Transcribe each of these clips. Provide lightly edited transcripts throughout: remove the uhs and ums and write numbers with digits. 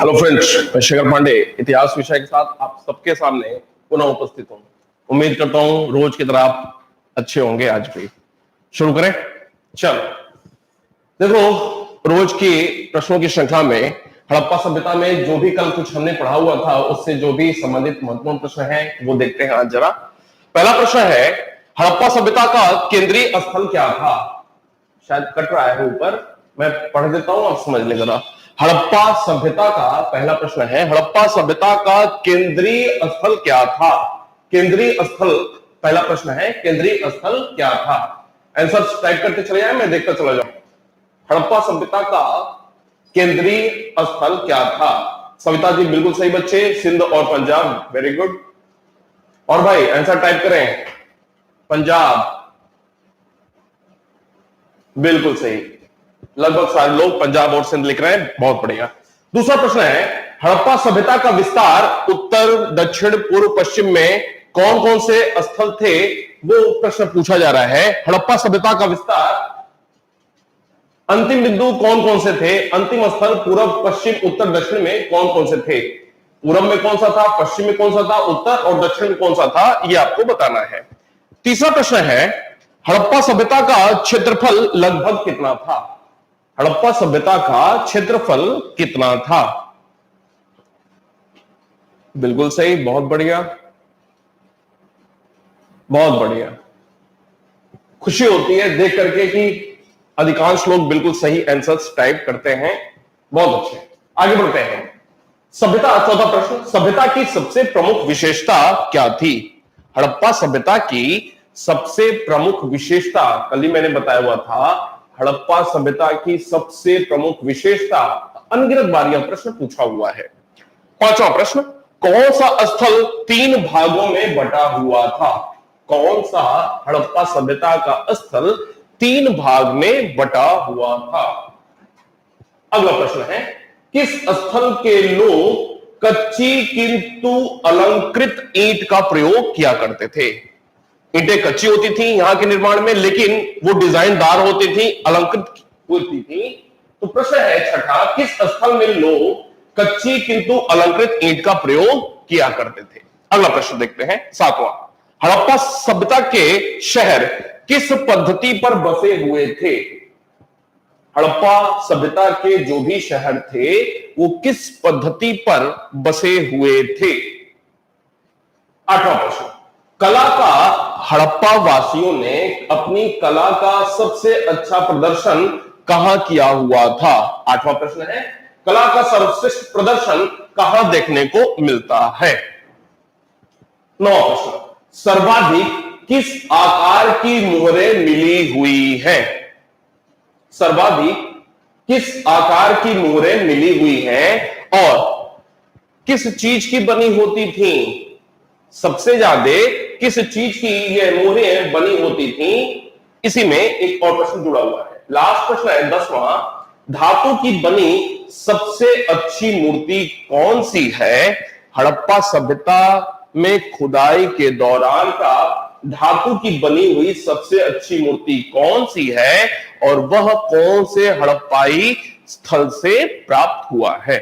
Hello friends, मैं शेखर पांडे इतिहास विषय के साथ आप सबके सामने पुनः उपस्थित हूं। उम्मीद करता हूं रोज की तरह आप अच्छे होंगे। आज भी शुरू करें। चलो देखो, रोज की प्रश्नों की श्रृंखला में हड़प्पा सभ्यता में जो भी कल कुछ हमने पढ़ा हुआ था उससे जो भी संबंधित महत्वपूर्ण प्रश्न है वो देखते हैं आज जरा। पहला प्रश्न है, हड़प्पा सभ्यता का केंद्रीय स्थल क्या था? शायद कट रहा है ऊपर, मैं पढ़ देता हूं, आप समझ लें जरा। हड़प्पा सभ्यता का पहला प्रश्न है, हड़प्पा सभ्यता का केंद्रीय स्थल क्या था? केंद्रीय स्थल पहला प्रश्न है, केंद्रीय स्थल क्या था? आंसर टाइप करते चले जाए, मैं देखकर चला जाऊं। हड़प्पा सभ्यता का केंद्रीय स्थल क्या था? सविता जी बिल्कुल सही बच्चे, सिंध और पंजाब, वेरी गुड। और भाई आंसर टाइप करें, पंजाब, बिल्कुल सही। लगभग सारे लोग पंजाब और सिंध लिख रहे हैं, बहुत बढ़िया। दूसरा प्रश्न है, हड़प्पा सभ्यता का विस्तार उत्तर, दक्षिण, पूर्व, पश्चिम में कौन कौन से स्थल थे? वो प्रश्न पूछा जा रहा है। हड़प्पा सभ्यता का विस्तार अंतिम बिंदु कौन कौन से थे? अंतिम स्थल पूर्व, पश्चिम, उत्तर, दक्षिण में कौन कौन से थे? पूर्व में कौन सा था, पश्चिम में कौन सा था, उत्तर और दक्षिण में कौन सा था, यह आपको बताना है। तीसरा प्रश्न है, हड़प्पा सभ्यता का क्षेत्रफल लगभग कितना था? हड़प्पा सभ्यता का क्षेत्रफल कितना था? बिल्कुल सही, बहुत बढ़िया, बहुत बढ़िया। खुशी होती है देख करके कि अधिकांश लोग बिल्कुल सही आंसर्स टाइप करते हैं, बहुत अच्छे। आगे बढ़ते हैं। सभ्यता, चौथा प्रश्न, सभ्यता की सबसे प्रमुख विशेषता क्या थी? हड़प्पा सभ्यता की सबसे प्रमुख विशेषता, कल ही मैंने बताया हुआ था, हड़प्पा सभ्यता की सबसे प्रमुख विशेषता, अनगिनत बार यह प्रश्न पूछा हुआ है। पांचवा प्रश्न, कौन सा स्थल 3 भागों में बटा हुआ था? कौन सा हड़प्पा सभ्यता का स्थल 3 भाग में बटा हुआ था? अगला प्रश्न है, किस स्थल के लोग कच्ची किंतु अलंकृत ईंट का प्रयोग किया करते थे? ईंटें कच्ची होती थी यहां के निर्माण में, लेकिन वो डिजाइनदार होती थी, अलंकृत होती थी। तो प्रश्न है छठा, किस स्थल में लोग कच्ची किंतु अलंकृत ईंट का प्रयोग किया करते थे? अगला प्रश्न देखते हैं, सातवां, हड़प्पा सभ्यता के शहर किस पद्धति पर बसे हुए थे? हड़प्पा सभ्यता के जो भी शहर थे वो किस पद्धति पर बसे हुए थे? आठवां प्रश्न, कला का हड़प्पा वासियों ने अपनी कला का सबसे अच्छा प्रदर्शन कहां किया हुआ था? आठवां प्रश्न है, कला का सर्वश्रेष्ठ प्रदर्शन कहां देखने को मिलता है? नौवां प्रश्न, सर्वाधिक किस आकार की मुहरें मिली हुई हैं? सर्वाधिक किस आकार की मुहरें मिली हुई हैं और किस चीज की बनी होती थी? सबसे ज्यादा किस चीज की ये मोहरें बनी होती थी? इसी में एक और प्रश्न जुड़ा हुआ है। लास्ट प्रश्न है 10वां, धातु की बनी सबसे अच्छी मूर्ति कौन सी है? हड़प्पा सभ्यता में खुदाई के दौरान का धातु की बनी हुई सबसे अच्छी मूर्ति कौन सी है और वह कौन से हड़प्पाई स्थल से प्राप्त हुआ है?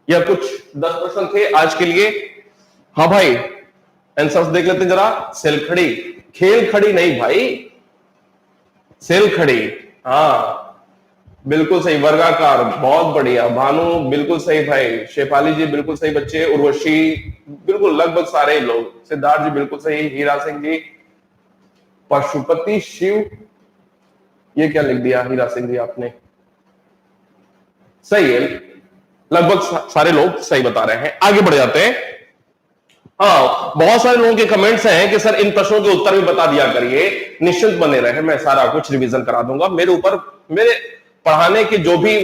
यह कुछ 10 प्रश्न थे आज के लिए। हाँ भाई, आंसर्स देख लेते हैं जरा। सेलखड़ी, खेल खड़ी नहीं भाई, सेलखड़ी, हाँ बिल्कुल सही। वर्गाकार, बहुत बढ़िया। भानु बिल्कुल सही भाई। शेफाली जी बिल्कुल सही बच्चे। उर्वशी बिल्कुल, लगभग सारे लोग। सिद्धार्थ जी बिल्कुल सही। हीरा सिंह जी, पशुपति शिव, ये क्या लिख दिया हीरा सिंह जी आपने? सही है, लगभग सारे लोग सही बता रहे हैं। आगे बढ़ जाते हैं। हाँ, बहुत सारे लोगों के कमेंट्स हैं कि सर इन प्रश्नों के उत्तर भी बता दिया करिए। निश्चिंत बने रहे, मैं सारा कुछ रिवीजन करा दूंगा। मेरे ऊपर, मेरे पढ़ाने की जो भी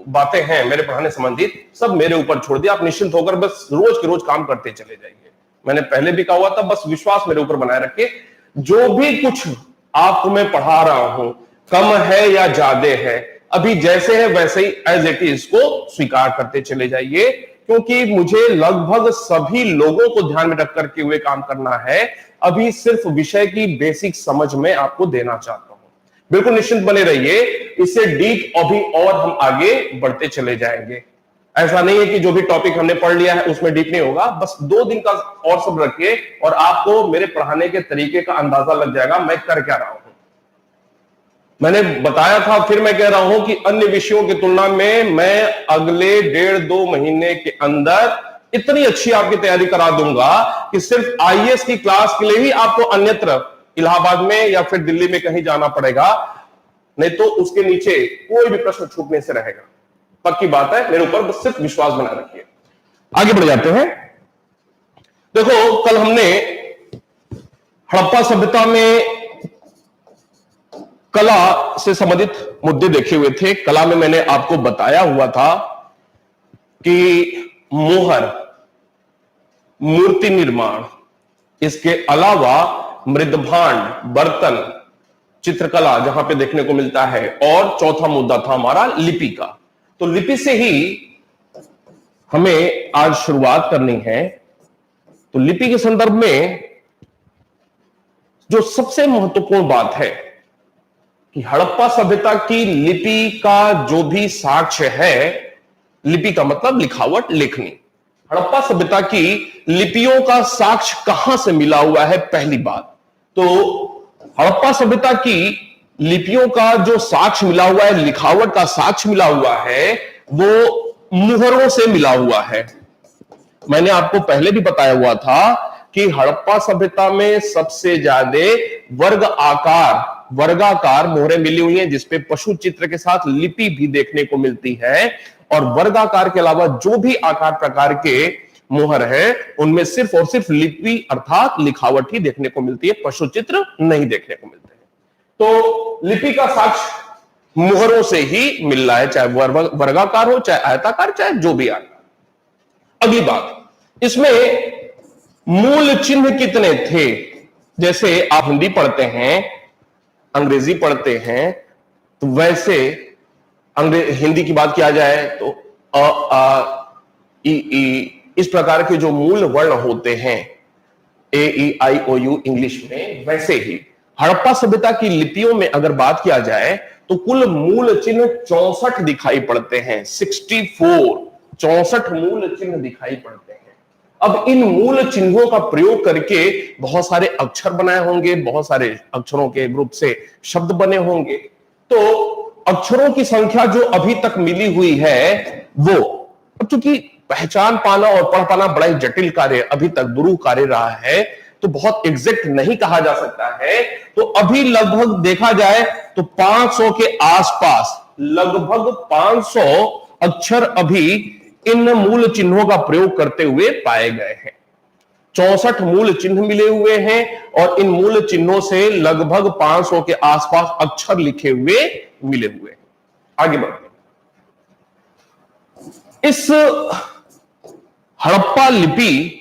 बातें हैं, मेरे पढ़ाने संबंधित, सब मेरे ऊपर छोड़ दिया। आप निश्चिंत होकर बस रोज के रोज काम करते चले जाइए। मैंने पहले भी कहा हुआ था, बस विश्वास मेरे ऊपर बनाए रखिए। जो भी कुछ आपको मैं पढ़ा रहा हूं, कम है या ज्यादा है, अभी जैसे है वैसे ही एज इट इज को स्वीकार करते चले जाइए, क्योंकि मुझे लगभग सभी लोगों को ध्यान में रख करके हुए काम करना है। अभी सिर्फ विषय की बेसिक समझ में आपको देना चाहता हूं। बिल्कुल निश्चिंत बने रहिए, इससे डीप अभी और हम आगे बढ़ते चले जाएंगे। ऐसा नहीं है कि जो भी टॉपिक हमने पढ़ लिया है उसमें डीप नहीं होगा, बस 2 दिन का और सब रखिए और आपको मेरे पढ़ाने के तरीके का अंदाजा लग जाएगा मैं कर क्या रहा हूं। मैंने बताया था, फिर मैं कह रहा हूं कि अन्य विषयों की तुलना में मैं अगले 1.5-2 महीने के अंदर इतनी अच्छी आपकी तैयारी करा दूंगा कि सिर्फ आईएएस की क्लास के लिए ही आपको अन्यत्र इलाहाबाद में या फिर दिल्ली में कहीं जाना पड़ेगा, नहीं तो उसके नीचे कोई भी प्रश्न छूटने से रहेगा। पक्की बात है, मेरे ऊपर बस सिर्फ विश्वास बना रखिए। आगे बढ़ जाते हैं। देखो, कल हमने हड़प्पा सभ्यता में कला से संबंधित मुद्दे देखे हुए थे। कला में मैंने आपको बताया हुआ था कि मोहर, मूर्ति निर्माण, इसके अलावा मृदभांड, बर्तन, चित्रकला जहां पे देखने को मिलता है, और चौथा मुद्दा था हमारा लिपि का। तो लिपि से ही हमें आज शुरुआत करनी है। तो लिपि के संदर्भ में जो सबसे महत्वपूर्ण बात है कि हड़प्पा सभ्यता की लिपि का जो भी साक्ष्य है, लिपि का मतलब लिखावट, लेखनी, हड़प्पा सभ्यता की लिपियों का साक्ष्य कहां से मिला हुआ है, पहली बात। तो हड़प्पा सभ्यता की लिपियों का जो साक्ष्य मिला हुआ है, लिखावट का साक्ष्य मिला हुआ है, वो मुहरों से मिला हुआ है। मैंने आपको पहले भी बताया हुआ था कि हड़प्पा सभ्यता में सबसे ज्यादा वर्गाकार मोहरें मिली हुई हैं, जिसपे पशु चित्र के साथ लिपि भी देखने को मिलती है। और वर्गाकार के अलावा जो भी आकार प्रकार के मोहर है, उनमें सिर्फ और सिर्फ लिपि अर्थात लिखावट ही देखने को मिलती है, पशु चित्र नहीं देखने को मिलते हैं। तो लिपि का साक्ष्य मोहरों से ही मिल रहा है, चाहे वर्गाकार हो, चाहे आयताकार, चाहे जो भी आकार। अगली बात, इसमें मूल चिन्ह कितने थे? जैसे आप हिंदी पढ़ते हैं, अंग्रेजी पढ़ते हैं, तो वैसे हिंदी की बात किया जाए तो अ, आ, ई, इस प्रकार के जो मूल वर्ण होते हैं, ए, ई, आई, ओ, यू इंग्लिश में, वैसे ही हड़प्पा सभ्यता की लिपियों में अगर बात किया जाए तो कुल मूल चिन्ह 64 दिखाई पड़ते हैं। 64 मूल चिन्ह दिखाई पड़ते हैं। अब इन मूल चिन्हों का प्रयोग करके बहुत सारे अक्षर बनाए होंगे, बहुत सारे अक्षरों के ग्रुप से शब्द बने होंगे। तो अक्षरों की संख्या जो अभी तक मिली हुई है, वो, अब चूंकि पहचान पाना और पढ़ पाना बड़ा ही जटिल कार्य, अभी तक दुरूह कार्य रहा है, तो बहुत एग्जैक्ट नहीं कहा जा सकता है। तो अभी लगभग देखा जाए तो 500 के आसपास, लगभग 500 अक्षर अभी इन मूल चिन्हों का प्रयोग करते हुए पाए गए हैं। 64 मूल चिन्ह मिले हुए हैं और इन मूल चिन्हों से लगभग 500 के आसपास अक्षर लिखे हुए मिले हुए हैं। आगे बढ़ते हैं। इस हड़प्पा लिपि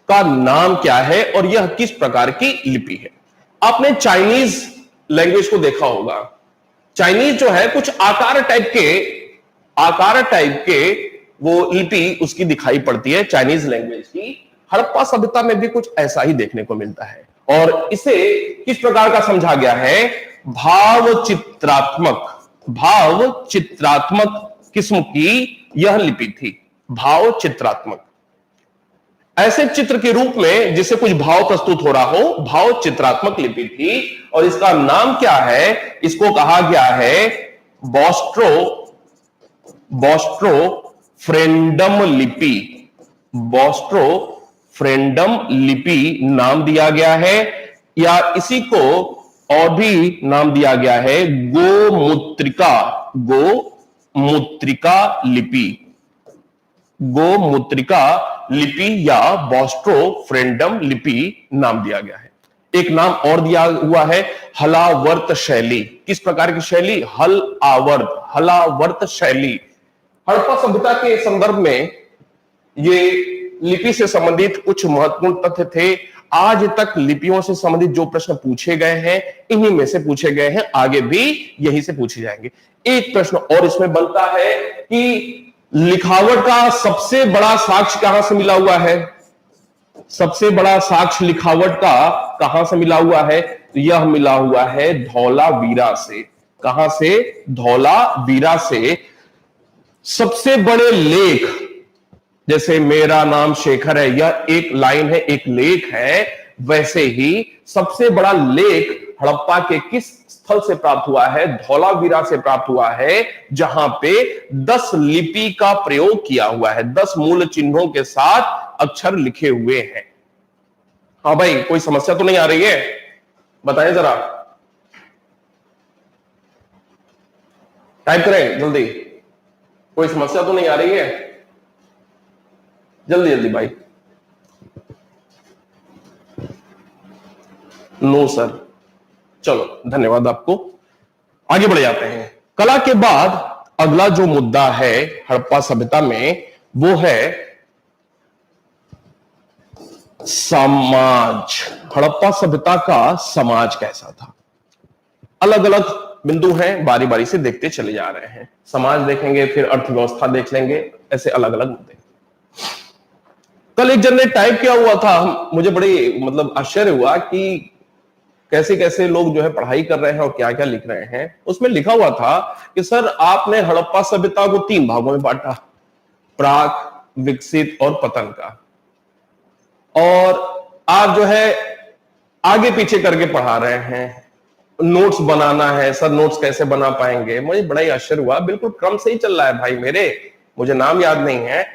का नाम क्या है और यह किस प्रकार की लिपि है? आपने चाइनीज लैंग्वेज को देखा होगा। चाइनीज जो है कुछ आकार टाइप के वो लिपि उसकी दिखाई पड़ती है, चाइनीज लैंग्वेज की। हड़प्पा सभ्यता में भी कुछ ऐसा ही देखने को मिलता है और इसे किस प्रकार का समझा गया है? भाव चित्रात्मक किस्म की यह लिपि थी। भाव चित्रात्मक, ऐसे चित्र के रूप में जिससे कुछ भाव प्रस्तुत हो रहा हो, भाव चित्रात्मक लिपि थी। और इसका नाम क्या है? इसको कहा गया है बोस्ट्रोफ्रेंडम लिपि। बोस्ट्रोफ्रेंडम लिपि नाम दिया गया है, या इसी को और भी नाम दिया गया है गोमूत्रिका लिपि या बोस्ट्रोफ्रेंडम लिपि नाम दिया गया है। एक नाम और दिया हुआ है हलावर्त शैली। किस प्रकार की शैली? हलावर्त शैली। हड़प्पा सभ्यता के संदर्भ में ये लिपि से संबंधित कुछ महत्वपूर्ण तथ्य थे। आज तक लिपियों से संबंधित जो प्रश्न पूछे गए हैं, इन्हीं में से पूछे गए हैं, आगे भी यही से पूछे जाएंगे। एक प्रश्न और इसमें बनता है कि लिखावट का सबसे बड़ा साक्ष्य कहां से मिला हुआ है? सबसे बड़ा साक्ष्य लिखावट का कहां से मिला हुआ है? तो यह मिला हुआ है धौलावीरा से। कहां से? धौलावीरा से। सबसे बड़े लेख, जैसे मेरा नाम शेखर है, यह एक लाइन है, एक लेख है, वैसे ही सबसे बड़ा लेख हड़प्पा के किस स्थल से प्राप्त हुआ है? धौलावीरा से प्राप्त हुआ है, जहां पे 10 लिपि का प्रयोग किया हुआ है, 10 मूल चिन्हों के साथ अक्षर लिखे हुए हैं। हाँ भाई, कोई समस्या तो नहीं आ रही है? बताएं जरा, टाइप करें जल्दी। कोई समस्या तो नहीं आ रही है? जल्दी जल्दी भाई। No sir. चलो, धन्यवाद आपको। आगे बढ़ जाते हैं। कला के बाद अगला जो मुद्दा है हड़प्पा सभ्यता में, वो है समाज। हड़प्पा सभ्यता का समाज कैसा था? अलग अलग बिंदु हैं, बारी बारी से देखते चले जा रहे हैं। समाज देखेंगे, फिर अर्थव्यवस्था देख लेंगे, ऐसे अलग अलग मुद्दे। कल एक जन ने टाइप किया हुआ था, मुझे बड़ी मतलब आश्चर्य हुआ कि कैसे कैसे लोग जो है पढ़ाई कर रहे हैं और क्या क्या लिख रहे हैं। उसमें लिखा हुआ था कि सर आपने हड़प्पा सभ्यता को 3 भागों में बांटा, प्राक, विकसित और पतन का, और आप जो है आगे पीछे करके पढ़ा रहे हैं, नोट्स बनाना है। सर नोट्स कैसे बना पाएंगे? मुझे बड़ा ही आश्चर्य हुआ। बिल्कुल क्रम से ही चल रहा है भाई मेरे, मुझे नाम याद नहीं है,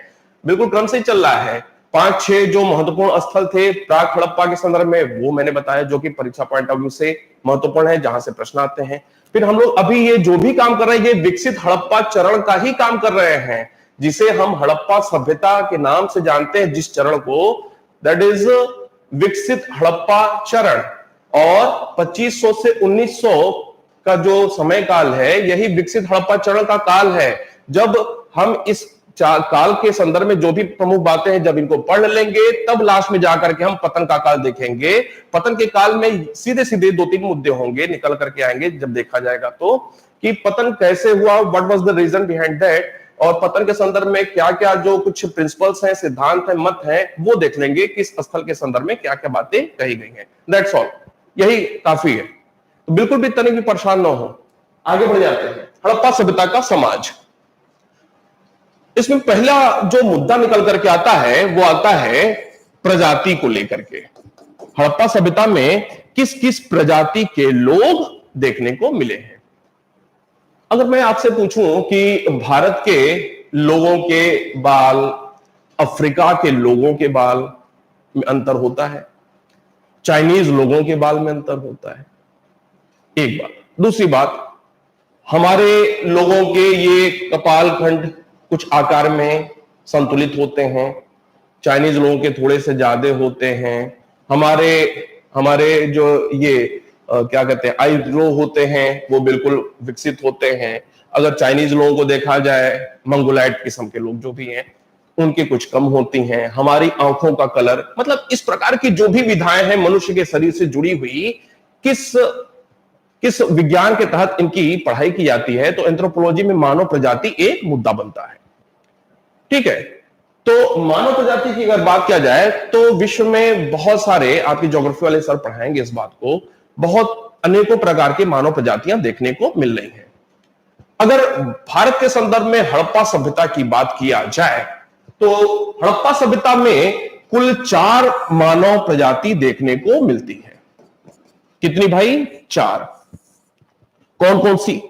बिल्कुल क्रम से ही चल रहा है। 5-6 जो महत्वपूर्ण स्थल थे प्राक हड़प्पा के संदर्भ में, वो मैंने बताया, जो कि परीक्षा पॉइंट ऑफ व्यू से महत्वपूर्ण है, जहां से प्रश्न आते हैं। फिर हम लोग अभी ये जो भी काम कर रहे हैं, ये विकसित हड़प्पा चरण का ही काम कर रहे हैं, जिसे हम हड़प्पा सभ्यता के नाम से जानते हैं, जिस चरण को, दैट इज विकसित हड़प्पा चरण। और 2500 से 1900 का जो समय काल है, यही विकसित हड़प्पा चरण का काल है। जब हम इस काल के संदर्भ में जो भी प्रमुख बातें हैं, जब इनको पढ़ लेंगे, तब लास्ट में जाकर के हम पतन का काल देखेंगे। पतन के काल में सीधे सीधे 2-3 मुद्दे होंगे, निकल करके आएंगे जब देखा जाएगा तो, कि पतन कैसे हुआ, what was the reason behind that, और पतन के संदर्भ में क्या क्या जो कुछ प्रिंसिपल्स हैं, सिद्धांत हैं, मत हैं, वो देख लेंगे किस स्थल के संदर्भ में क्या क्या बातें कही गई हैं। दैट्स ऑल, यही काफी है। तो बिल्कुल भी तनिक भी परेशान ना हो। आगे बढ़ जाते हैं। हड़प्पा सभ्यता का समाज, इसमें पहला जो मुद्दा निकल करके आता है, वो आता है प्रजाति को लेकर के। हड़प्पा सभ्यता में किस किस प्रजाति के लोग देखने को मिले हैं? अगर मैं आपसे पूछूं कि भारत के लोगों के बाल, अफ्रीका के लोगों के बाल में अंतर होता है, चाइनीज लोगों के बाल में अंतर होता है, एक बात। दूसरी बात, हमारे लोगों के ये कपाल खंड कुछ आकार में संतुलित होते हैं, चाइनीज लोगों के थोड़े से ज्यादा होते हैं। हमारे जो ये क्या कहते हैं, आईब्रो होते हैं, वो बिल्कुल विकसित होते हैं। अगर चाइनीज लोगों को देखा जाए, मंगोलाइट किस्म के लोग जो भी हैं, उनकी कुछ कम होती हैं। हमारी आंखों का कलर, मतलब इस प्रकार की जो भी विधाएं हैं मनुष्य के शरीर से जुड़ी हुई, किस विज्ञान के तहत इनकी पढ़ाई की जाती है, तो एंथ्रोपोलॉजी में मानव प्रजाति एक मुद्दा बनता है। ठीक है, तो मानव प्रजाति की अगर बात किया जाए, तो विश्व में बहुत सारे, आपकी ज्योग्राफी वाले सर पढ़ाएंगे इस बात को, बहुत अनेकों प्रकार की मानव प्रजातियां देखने को मिल रही हैं। अगर भारत के संदर्भ में हड़प्पा सभ्यता की बात किया जाए, तो हड़प्पा सभ्यता में कुल 4 मानव प्रजाति देखने को मिलती है। कितनी भाई? 4। कौन कौन सी?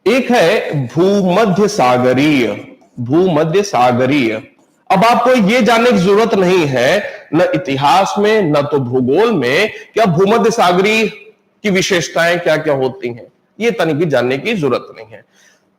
एक है भूमध्य सागरीय। भूमध्य सागरीय, अब आपको ये जानने की जरूरत नहीं है, न इतिहास में न तो भूगोल में, क्या भूमध्य सागरीय की विशेषताएं क्या क्या होती हैं, ये तनिक भी जानने की जरूरत नहीं है।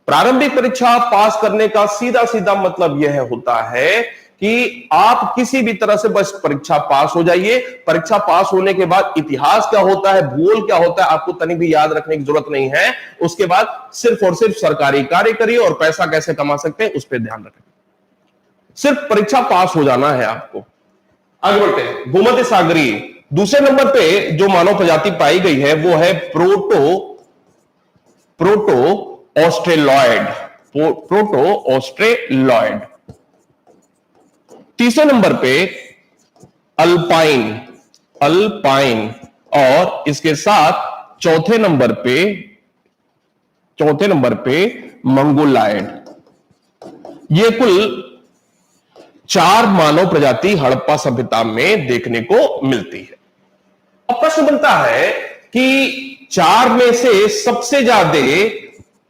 प्रारंभिक परीक्षा पास करने का सीधा सीधा मतलब यह होता है कि आप किसी भी तरह से बस परीक्षा पास हो जाइए। परीक्षा पास होने के बाद इतिहास क्या होता है, भूगोल क्या होता है, आपको तनिक भी याद रखने की जरूरत नहीं है। उसके बाद सिर्फ और सिर्फ सरकारी कार्य करिए और पैसा कैसे कमा सकते हैं उस पर ध्यान रखें। सिर्फ परीक्षा पास हो जाना है आपको। आगे बढ़ते हैं। भूमध्य सागरीय, दूसरे नंबर पे जो मानव प्रजाति पाई गई है वो है प्रोटो ऑस्ट्रेलॉयड। तीसरे नंबर पे अल्पाइन, और इसके साथ चौथे नंबर पे मंगोलायड। ये कुल 4 मानव प्रजाति हड़प्पा सभ्यता में देखने को मिलती है। अब प्रश्न बनता है कि 4 में से सबसे ज्यादा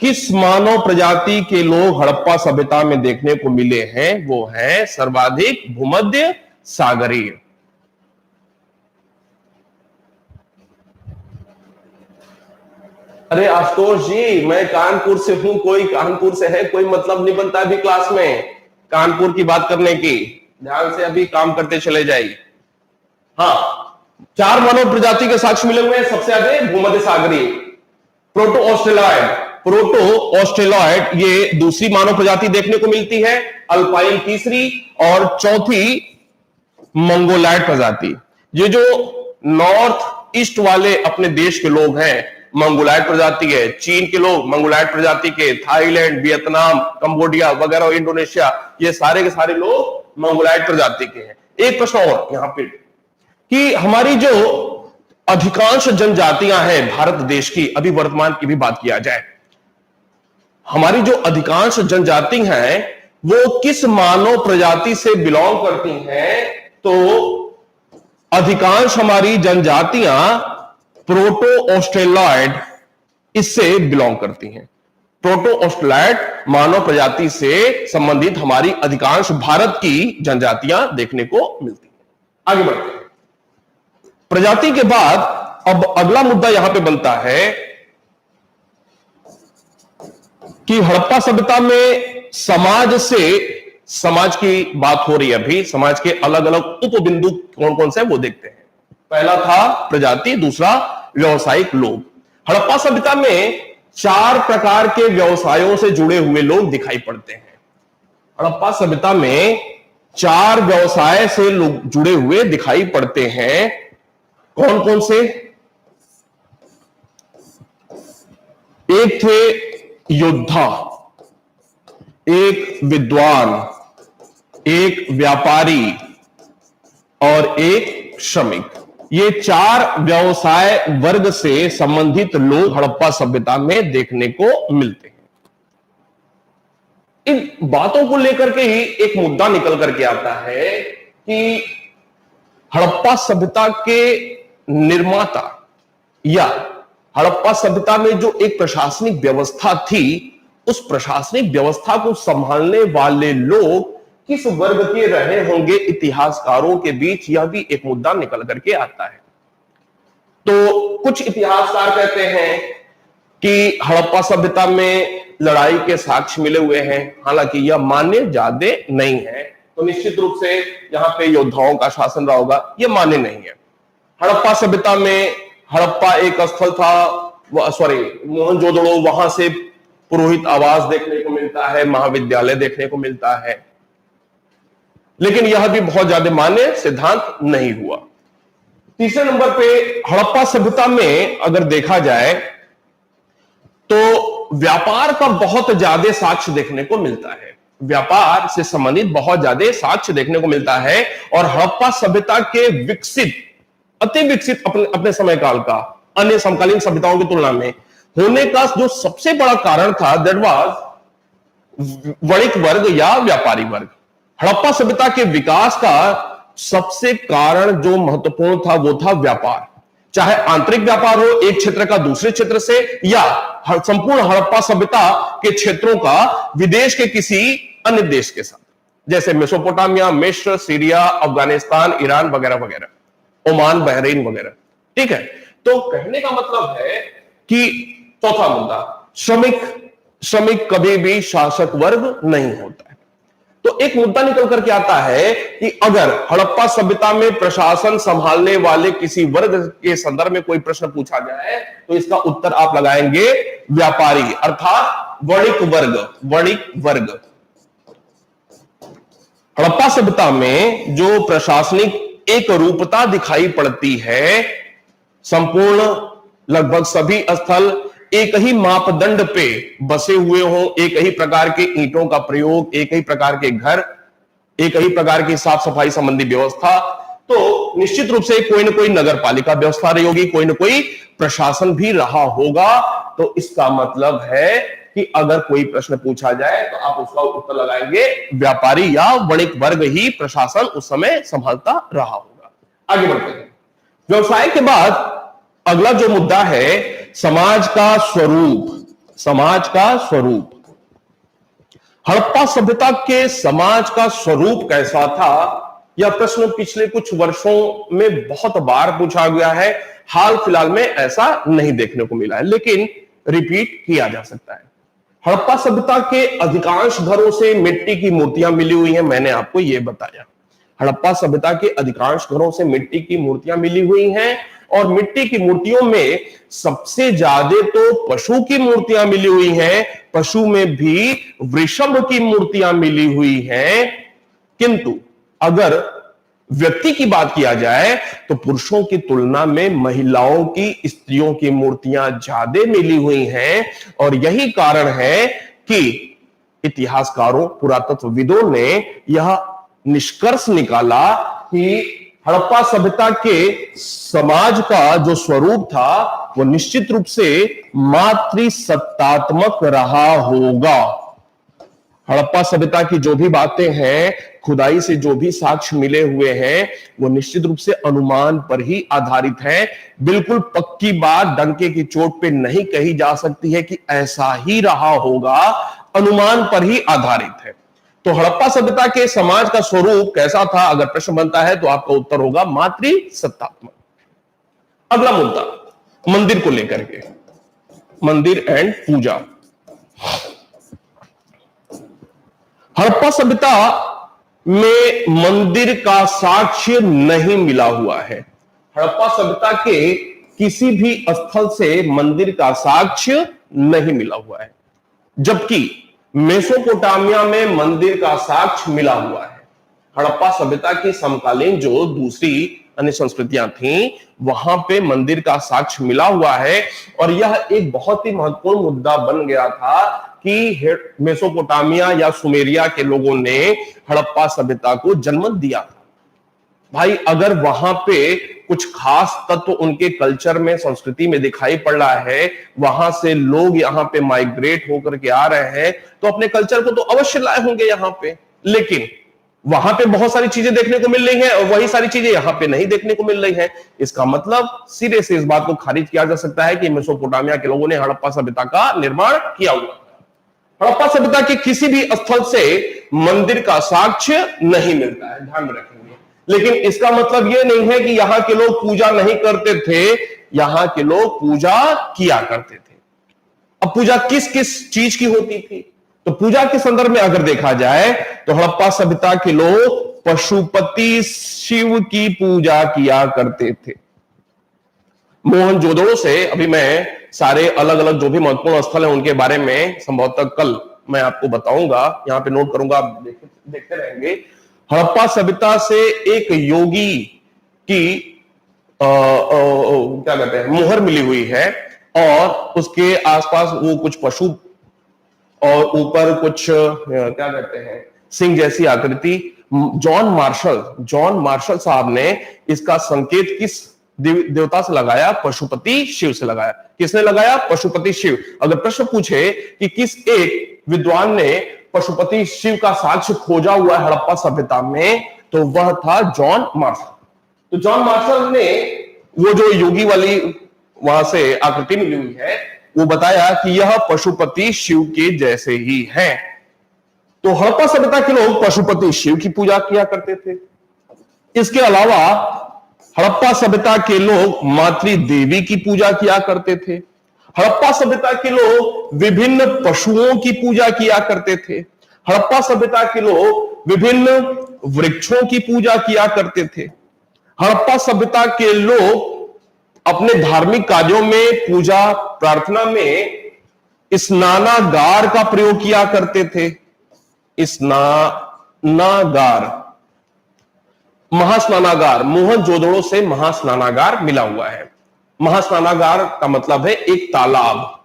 किस मानव प्रजाति के लोग हड़प्पा सभ्यता में देखने को मिले हैं? वो है सर्वाधिक भूमध्य सागरीय। अरे आशुतोष जी, मैं कानपुर से हूं, कोई कानपुर से है, कोई मतलब नहीं बनता अभी क्लास में कानपुर की बात करने की। ध्यान से अभी काम करते चले जाइए। हाँ, 4 मानव प्रजाति के साक्ष्य मिले हुए हैं। सबसे ज्यादा भूमध्य सागरीय, प्रोटो ऑस्ट्रेलॉयड। प्रोटो ऑस्ट्रेलॉयड ये दूसरी मानव प्रजाति देखने को मिलती है, अल्पाइन तीसरी, और चौथी मंगोलायड प्रजाति। ये जो नॉर्थ ईस्ट वाले अपने देश के लोग हैं, मंगोलायड प्रजाति है। चीन के लोग मंगोलायड प्रजाति के, थाईलैंड, वियतनाम, कंबोडिया वगैरह, इंडोनेशिया, ये सारे के सारे लोग मंगोलायड प्रजाति के हैं। एक प्रश्न और यहां पे कि हमारी जो अधिकांश जनजातियां हैं भारत देश की, अभी वर्तमान की भी बात किया जाए, हमारी जो अधिकांश जनजाति हैं वो किस मानव प्रजाति से बिलोंग करती हैं? तो अधिकांश हमारी जनजातियां प्रोटो ऑस्ट्रेलॉयड इससे बिलोंग करती हैं। प्रोटो ऑस्ट्रेलॉयड मानव प्रजाति से संबंधित हमारी अधिकांश भारत की जनजातियां देखने को मिलती हैं। आगे बढ़ते हैं। प्रजाति के बाद अब अगला मुद्दा यहां पे बनता है कि हड़प्पा सभ्यता में समाज की बात हो रही है। अभी समाज के अलग अलग उप बिंदु कौन कौन से वो देखते हैं। पहला था प्रजाति, दूसरा व्यवसायिक लोग। हड़प्पा सभ्यता में 4 प्रकार के व्यवसायों से जुड़े हुए लोग दिखाई पड़ते हैं। हड़प्पा सभ्यता में 4 व्यवसाय से लोग जुड़े हुए दिखाई पड़ते हैं। कौन कौन से? एक थे योद्धा, एक विद्वान, एक व्यापारी और एक श्रमिक। ये 4 व्यवसाय वर्ग से संबंधित लोग हड़प्पा सभ्यता में देखने को मिलते हैं। इन बातों को लेकर के ही एक मुद्दा निकल करके आता है कि हड़प्पा सभ्यता के निर्माता या हड़प्पा सभ्यता में जो एक प्रशासनिक व्यवस्था थी, उस प्रशासनिक व्यवस्था को संभालने वाले लोग किस वर्ग के रहे होंगे? इतिहासकारों के बीच यह भी एक मुद्दा निकल करके आता है। तो कुछ इतिहासकार कहते हैं कि हड़प्पा सभ्यता में लड़ाई के साक्ष्य मिले हुए हैं, हालांकि यह मान्य ज्यादा नहीं है। तो निश्चित रूप से यहां पे योद्धाओं का शासन रहा होगा, यह मान्य नहीं है। हड़प्पा सभ्यता में हड़प्पा एक स्थल था, मोहनजोदड़ो, वहां से पुरोहित आवास देखने को मिलता है, महाविद्यालय देखने को मिलता है, लेकिन यह भी बहुत ज्यादा मान्य सिद्धांत नहीं हुआ। तीसरे नंबर पे हड़प्पा सभ्यता में अगर देखा जाए तो व्यापार का बहुत ज्यादा साक्ष्य देखने को मिलता है। व्यापार से संबंधित बहुत ज्यादा साक्ष्य देखने को मिलता है। और हड़प्पा सभ्यता के अति विकसित अपने समय काल का अन्य समकालीन सभ्यताओं की तुलना में होने का जो सबसे बड़ा कारण था, दैट वाज वणिक वर्ग या व्यापारी वर्ग। हड़प्पा सभ्यता के विकास का सबसे कारण जो महत्वपूर्ण था वो था व्यापार, चाहे आंतरिक व्यापार हो एक क्षेत्र का दूसरे क्षेत्र से, या संपूर्ण हड़प्पा सभ्यता के क्षेत्रों का विदेश के किसी अन्य देश के साथ, जैसे मेसोपोटामिया, मिस्र, सीरिया, अफगानिस्तान, ईरान वगैरह वगैरह, ओमान, बहरीन वगैरह। ठीक है, तो कहने का मतलब है कि चौथा मुद्दा, श्रमिक कभी भी शासक वर्ग नहीं होता है। तो एक मुद्दा निकल करके आता है कि अगर हड़प्पा सभ्यता में प्रशासन संभालने वाले किसी वर्ग के संदर्भ में कोई प्रश्न पूछा जाए तो इसका उत्तर आप लगाएंगे व्यापारी, अर्थात वणिक वर्ग। हड़प्पा सभ्यता में जो प्रशासनिक एक रूपता दिखाई पड़ती है, संपूर्ण लगभग सभी स्थल एक ही मापदंड पे बसे हुए हों, एक ही प्रकार के ईंटों का प्रयोग, एक ही प्रकार के घर, एक ही प्रकार की साफ सफाई संबंधी व्यवस्था, तो निश्चित रूप से कोई ना कोई नगर पालिका व्यवस्था रही होगी, कोई ना कोई प्रशासन भी रहा होगा। तो इसका मतलब है कि अगर कोई प्रश्न पूछा जाए तो आप उसका उत्तर लगाएंगे व्यापारी या वणिक वर्ग ही प्रशासन उस समय संभालता रहा होगा। आगे बढ़ते हैं। व्यवसाय के बाद अगला जो मुद्दा है समाज का स्वरूप। समाज का स्वरूप, हड़प्पा सभ्यता के समाज का स्वरूप कैसा था, यह प्रश्न पिछले कुछ वर्षों में बहुत बार पूछा गया है। हाल फिलहाल में ऐसा नहीं देखने को मिला है, लेकिन रिपीट किया जा सकता है। हड़प्पा सभ्यता के अधिकांश घरों से मिट्टी की मूर्तियां मिली हुई हैं, मैंने आपको यह बताया। हड़प्पा सभ्यता के अधिकांश घरों से मिट्टी की मूर्तियां मिली हुई हैं, और मिट्टी की मूर्तियों में सबसे ज्यादा तो पशु की मूर्तियां मिली हुई हैं। पशु में भी वृषभ की मूर्तियां मिली हुई हैं, किंतु अगर व्यक्ति की बात किया जाए तो पुरुषों की तुलना में महिलाओं की, स्त्रियों की मूर्तियां ज्यादा मिली हुई हैं। और यही कारण है कि इतिहासकारों, पुरातत्वविदों ने यह निष्कर्ष निकाला कि हड़प्पा सभ्यता के समाज का जो स्वरूप था वो निश्चित रूप से मातृसत्तात्मक रहा होगा। हड़प्पा सभ्यता की जो भी बातें हैं, खुदाई से जो भी साक्ष्य मिले हुए हैं, वो निश्चित रूप से अनुमान पर ही आधारित है। बिल्कुल पक्की बात डंके की चोट पे नहीं कही जा सकती है कि ऐसा ही रहा होगा, अनुमान पर ही आधारित है। तो हड़प्पा सभ्यता के समाज का स्वरूप कैसा था, अगर प्रश्न बनता है तो आपका उत्तर होगा मातृसत्तात्मक। अगला मुद्दा मंदिर को लेकर के, मंदिर एंड पूजा। हड़प्पा सभ्यता में मंदिर का साक्ष्य नहीं मिला हुआ है। हड़प्पा सभ्यता के किसी भी स्थल से मंदिर का साक्ष्य नहीं मिला हुआ है, जबकि मेसोपोटामिया में मंदिर का साक्ष्य मिला हुआ है। हड़प्पा सभ्यता की समकालीन जो दूसरी अन्य संस्कृतियां थीं, वहां पे मंदिर का साक्ष्य मिला हुआ है। और यह एक बहुत ही महत्वपूर्ण मुद्दा बन गया था कि मेसोपोटामिया या सुमेरिया के लोगों ने हड़प्पा सभ्यता को जन्म दिया था। भाई, अगर वहां पे कुछ खास तत्व उनके कल्चर में, संस्कृति में दिखाई पड़ रहा है, वहां से लोग यहां पे माइग्रेट होकर के आ रहे हैं, तो अपने कल्चर को तो अवश्य लाए होंगे यहां पे। लेकिन वहां पे बहुत सारी चीजें देखने को मिल रही हैं और वही सारी चीजें यहां पे नहीं देखने को मिल रही हैं। इसका मतलब सिरे से इस बात को खारिज किया जा सकता है कि मेसोपोटामिया के लोगों ने हड़प्पा सभ्यता का निर्माण किया हुआ। हड़प्पा सभ्यता के किसी भी स्थल से मंदिर का साक्ष्य नहीं मिलता है, ध्यान में रखेंगे। लेकिन इसका मतलब यह नहीं है कि यहां के लोग पूजा नहीं करते थे, यहां के लोग पूजा किया करते थे। अब पूजा किस किस चीज की होती थी, तो पूजा के संदर्भ में अगर देखा जाए तो हड़प्पा सभ्यता के लोग पशुपति शिव की पूजा किया करते थे। मोहनजोदड़ो से अभी मैं सारे अलग अलग जो भी महत्वपूर्ण स्थल है उनके बारे में संभवतः कल मैं आपको बताऊंगा, यहां पे नोट करूंगा, आप देखते रहेंगे। हड़प्पा सभ्यता से एक योगी की क्या कहते हैं, मुहर मिली हुई है, और उसके आसपास वो कुछ पशु और ऊपर कुछ क्या कहते हैं, सिंह जैसी आकृति। जॉन मार्शल साहब ने इसका संकेत किस देवता से लगाया? पशुपति शिव से लगाया। किसने लगाया? पशुपति शिव। अगर प्रश्न पूछे कि किस एक विद्वान ने पशुपति शिव का साक्ष्य खोजा हुआ है हड़प्पा सभ्यता में, तो वह था जॉन मार्शल। तो जॉन मार्शल ने वो जो योगी वाली वहां से आकृति मिली हुई है, वो बताया कि यह पशुपति शिव के जैसे ही है। तो हड़प्पा सभ्यता के लोग पशुपति शिव की पूजा किया करते थे। इसके अलावा हड़प्पा सभ्यता के लोग मातृ देवी की पूजा किया करते थे। हड़प्पा सभ्यता के लोग विभिन्न पशुओं की पूजा किया करते थे। हड़प्पा सभ्यता के लोग विभिन्न वृक्षों की पूजा किया करते थे। हड़प्पा सभ्यता के लोग अपने धार्मिक कार्यों में, पूजा प्रार्थना में स्नानागार का प्रयोग किया करते थे। स्नानागार, महास्नानागार, मोहनजोदड़ो से महास्नानागार मिला हुआ है। महास्नानागार का मतलब है एक तालाब।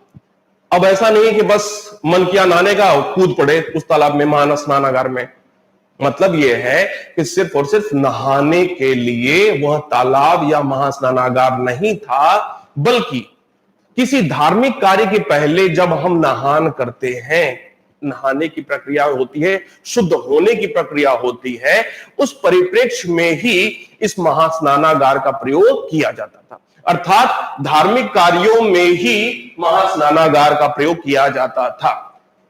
अब ऐसा नहीं है कि बस मन किया नहाने का, कूद पड़े उस तालाब में, महास्नानागार में। मतलब यह है कि सिर्फ और सिर्फ नहाने के लिए वह तालाब या महास्नानागार नहीं था, बल्कि किसी धार्मिक कार्य के पहले जब हम नहान करते हैं, नहाने की प्रक्रिया होती है, शुद्ध होने की प्रक्रिया होती है, उस परिप्रेक्ष्य में ही इस महास्नानागार का प्रयोग किया जाता था। अर्थात धार्मिक कार्यों में ही महास्नानागार का प्रयोग किया जाता था।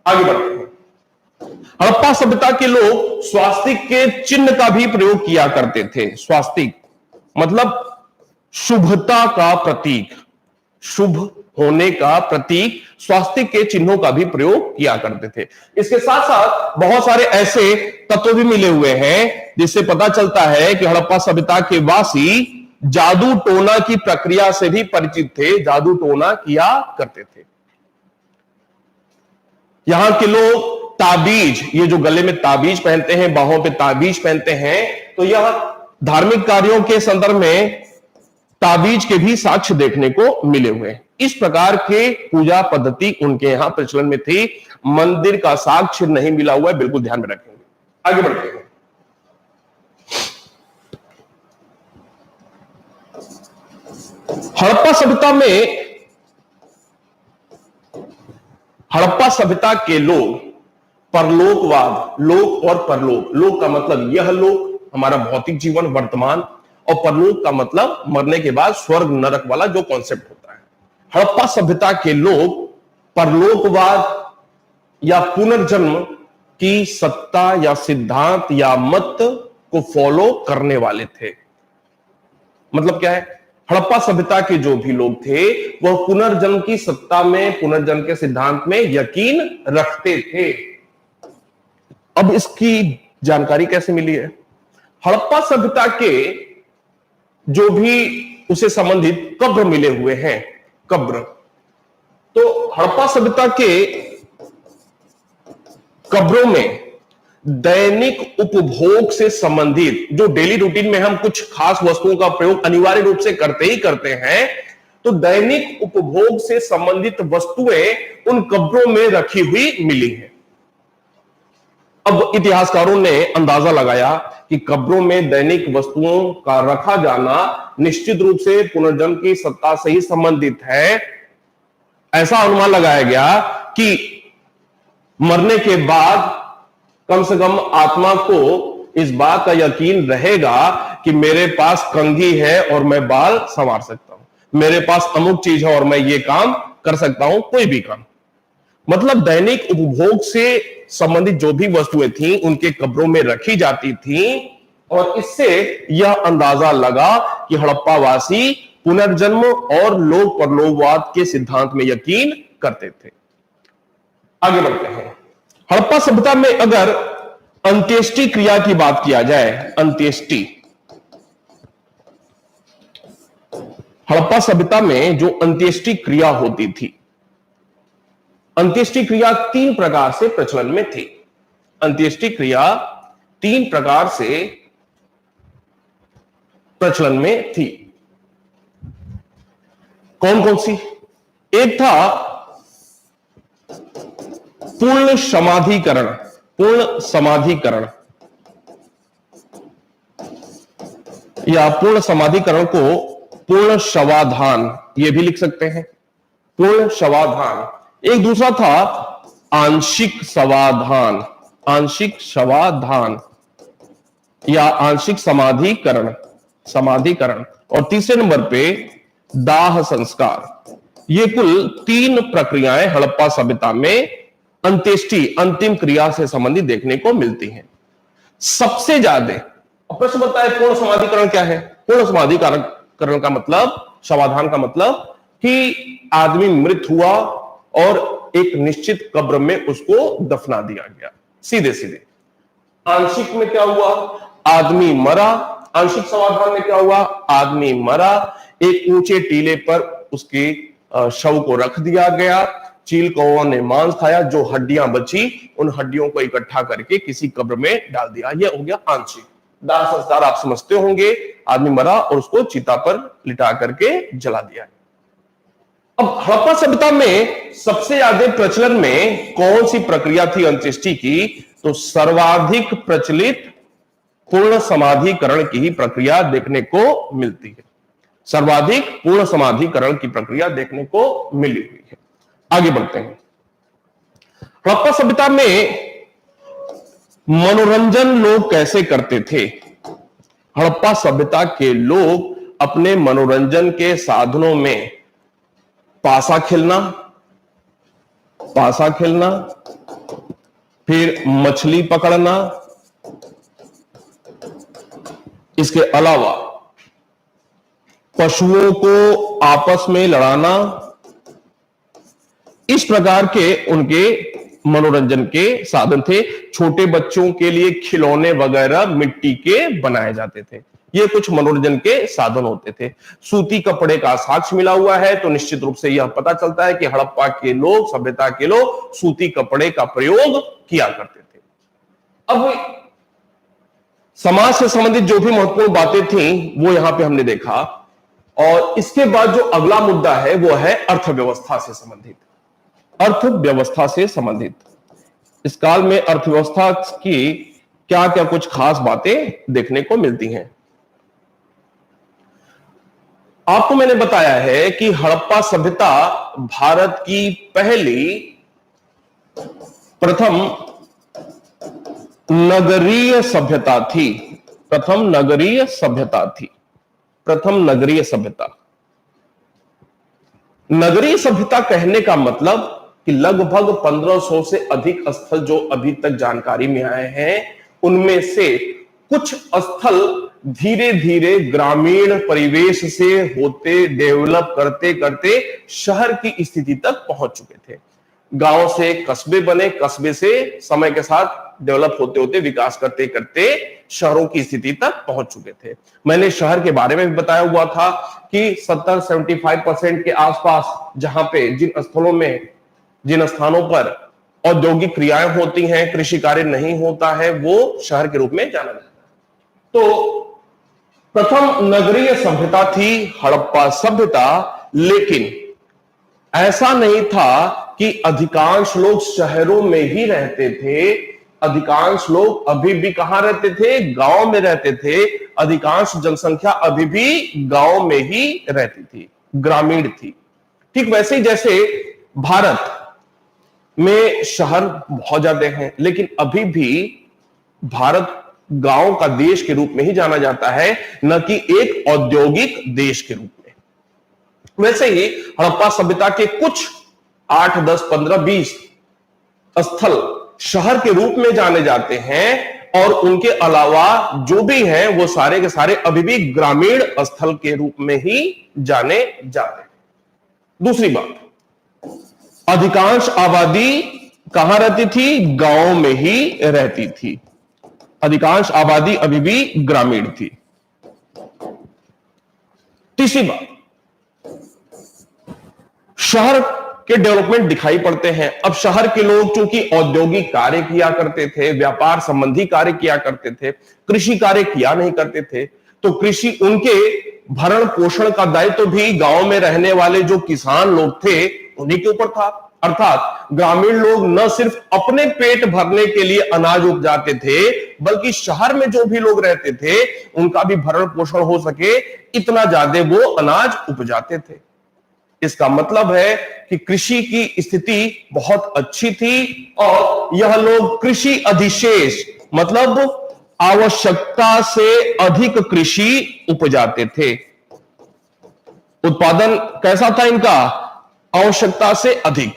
आगे बढ़ते हैं। हड़प्पा सभ्यता के लोग स्वास्तिक के चिन्ह का भी प्रयोग किया करते थे। स्वास्तिक मतलब शुभता का प्रतीक, शुभ होने का प्रतीक, स्वास्तिक के चिन्हों का भी प्रयोग किया करते थे। इसके साथ साथ बहुत सारे ऐसे तत्व भी मिले हुए हैं जिससे पता चलता है कि हड़प्पा सभ्यता के वासी जादू टोना की प्रक्रिया से भी परिचित थे, जादू टोना किया करते थे। यहां के लोग ताबीज, ये जो गले में ताबीज पहनते हैं, बाहों पे ताबीज पहनते हैं, तो यह धार्मिक कार्यों के संदर्भ में ताबीज के भी साक्ष्य देखने को मिले हुए हैं। इस प्रकार के पूजा पद्धति उनके यहां प्रचलन में थी। मंदिर का साक्ष्य नहीं मिला हुआ है, बिल्कुल ध्यान में रखेंगे। आगे बढ़ते हैं। हड़प्पा सभ्यता के लोग परलोकवाद, लोक और परलोक, लोक का मतलब यह लोक हमारा भौतिक जीवन वर्तमान, और परलोक का मतलब मरने के बाद स्वर्ग नरक वाला जो कॉन्सेप्ट होता है। हड़प्पा सभ्यता के लोग परलोकवाद या पुनर्जन्म की सत्ता या सिद्धांत या मत को फॉलो करने वाले थे। मतलब क्या है? हड़प्पा सभ्यता के जो भी लोग थे वह पुनर्जन्म की सत्ता में, पुनर्जन्म के सिद्धांत में यकीन रखते थे। अब इसकी जानकारी कैसे मिली है? हड़प्पा सभ्यता के जो भी उसे संबंधित कब्र मिले हुए हैं, कब्र, तो हड़प्पा सभ्यता के कब्रों में दैनिक उपभोग से संबंधित, जो डेली रूटीन में हम कुछ खास वस्तुओं का प्रयोग अनिवार्य रूप से करते ही करते हैं, तो दैनिक उपभोग से संबंधित वस्तुएं उन कब्रों में रखी हुई मिली हैं। अब इतिहासकारों ने अंदाजा लगाया कि कब्रों में दैनिक वस्तुओं का रखा जाना निश्चित रूप से पुनर्जन्म की सत्ता से ही संबंधित है। ऐसा अनुमान लगाया गया कि मरने के बाद कम से कम आत्मा को इस बात का यकीन रहेगा कि मेरे पास कंघी है और मैं बाल संवार सकता हूं, मेरे पास अमुक चीज है और मैं ये काम कर सकता हूं, कोई भी काम। मतलब दैनिक उपभोग से संबंधित जो भी वस्तुएं थी उनके कब्रों में रखी जाती थी, और इससे यह अंदाजा लगा कि हड़प्पावासी पुनर्जन्म और लोक परलोकवाद के सिद्धांत में यकीन करते थे। आगे बढ़ते हैं। हड़प्पा सभ्यता में अगर अंत्येष्टि क्रिया की बात किया जाए, अंत्येष्टि, हड़प्पा सभ्यता में जो अंत्येष्टि क्रिया होती थी, अंत्येष्टि क्रिया 3 प्रकार से प्रचलन में थी। अंत्येष्टि क्रिया 3 प्रकार से प्रचलन में थी। कौन कौन सी? एक था पूर्ण समाधिकरण, पूर्ण समाधिकरण, या पूर्ण समाधिकरण को पूर्ण शवाधान, यह भी लिख सकते हैं, पूर्ण शवाधान। एक दूसरा था आंशिक शवाधान, आंशिक शवाधान या आंशिक समाधिकरण, समाधिकरण। और तीसरे नंबर पे दाह संस्कार। ये कुल 3 प्रक्रियाएं हड़प्पा सभ्यता में अंत्येष्टि, अंतिम क्रिया से संबंधित देखने को मिलती हैं। सबसे ज्यादा प्रश्न बनता है पूर्ण समाधिकरण क्या है? पूर्ण समाधिकरण का मतलब, शवाधान का मतलब कि आदमी मृत हुआ और एक निश्चित कब्र में उसको दफना दिया गया, सीधे सीधे। आंशिक में क्या हुआ? आदमी मरा। आंशिक समाधान में क्या हुआ? आदमी मरा, एक ऊंचे टीले पर उसके शव को रख दिया गया, चील कौओं ने मांस खाया, जो हड्डियां बची उन हड्डियों को इकट्ठा करके किसी कब्र में डाल दिया। यह हो गया आंशिक। दाह संस्कार आप समझते होंगे, आदमी मरा और उसको चिता पर लिटा करके जला दिया। अब हड़प्पा सभ्यता में सबसे ज्यादा प्रचलन में कौन सी प्रक्रिया थी अंत्येष्टि की? तो सर्वाधिक प्रचलित पूर्ण समाधिकरण की ही प्रक्रिया देखने को मिलती है। सर्वाधिक पूर्ण समाधिकरण की प्रक्रिया देखने को मिली हुई है। आगे बढ़ते हैं। हड़प्पा सभ्यता में मनोरंजन लोग कैसे करते थे? हड़प्पा सभ्यता के लोग अपने मनोरंजन के साधनों में पासा खेलना, फिर मछली पकड़ना, इसके अलावा पशुओं को आपस में लड़ाना, इस प्रकार के उनके मनोरंजन के साधन थे। छोटे बच्चों के लिए खिलौने वगैरह मिट्टी के बनाए जाते थे। ये कुछ मनोरंजन के साधन होते थे। सूती कपड़े का साक्ष्य मिला हुआ है, तो निश्चित रूप से यह पता चलता है कि हड़प्पा के लोग, सभ्यता के लोग सूती कपड़े का प्रयोग किया करते थे। अब समाज से संबंधित जो भी महत्वपूर्ण बातें थी वो यहां पे हमने देखा, और इसके बाद जो अगला मुद्दा है वो है अर्थव्यवस्था से संबंधित। अर्थव्यवस्था से संबंधित इस काल में अर्थव्यवस्था की क्या क्या कुछ खास बातें देखने को मिलती हैं। आपको मैंने बताया है कि हड़प्पा सभ्यता भारत की प्रथम नगरीय सभ्यता थी। प्रथम नगरीय सभ्यता। नगरीय सभ्यता कहने का मतलब कि लगभग 1500 से अधिक स्थल जो अभी तक जानकारी में आए हैं, उनमें से कुछ स्थल धीरे धीरे ग्रामीण परिवेश से होते डेवलप करते करते शहर की स्थिति तक पहुंच चुके थे। गांव से कस्बे बने, कस्बे से समय के साथ डेवलप होते होते, विकास करते करते शहरों की स्थिति तक पहुंच चुके थे। मैंने शहर के बारे में भी बताया हुआ था कि 70-75% के आसपास जहां पे जिन स्थानों पर औद्योगिक क्रियाएं होती हैं, कृषि कार्य नहीं होता है, वो शहर के रूप में जाना जाता है। तो प्रथम नगरीय सभ्यता थी हड़प्पा सभ्यता, लेकिन ऐसा नहीं था कि अधिकांश लोग शहरों में ही रहते थे। अधिकांश लोग अभी भी कहां रहते थे? गांव में रहते थे। अधिकांश जनसंख्या अभी भी गांव में ही रहती थी, ग्रामीण थी। ठीक वैसे ही जैसे भारत में शहर बहुत ज्यादा हैं, लेकिन अभी भी भारत गांव का देश के रूप में ही जाना जाता है, न कि एक औद्योगिक देश के रूप में। वैसे ही हड़प्पा सभ्यता के कुछ 8, 10, 15, 20 स्थल शहर के रूप में जाने जाते हैं, और उनके अलावा जो भी हैं वो सारे के सारे अभी भी ग्रामीण स्थल के रूप में ही जाने जाते हैं। दूसरी बात, अधिकांश आबादी कहां रहती थी? गांव में ही रहती थी। अधिकांश आबादी अभी भी ग्रामीण थी। तीसरी बात, शहर के डेवलपमेंट दिखाई पड़ते हैं। अब शहर के लोग चूंकि औद्योगिक कार्य किया करते थे, व्यापार संबंधी कार्य किया करते थे, कृषि कार्य किया नहीं करते थे, तो कृषि उनके भरण पोषण का दायित्व भी गांव में रहने वाले जो किसान लोग थे उन्हीं के ऊपर था। अर्थात ग्रामीण लोग न सिर्फ अपने पेट भरने के लिए अनाज उपजाते थे, बल्कि शहर में जो भी लोग रहते थे उनका भी भरण पोषण हो सके, इतना ज्यादा वो अनाज उपजाते थे। इसका मतलब है कि कृषि की स्थिति बहुत अच्छी थी, और यह लोग कृषि अधिशेष मतलब आवश्यकता से अधिक कृषि उपजाते थे। उत्पादन कैसा था इनका? आवश्यकता से अधिक।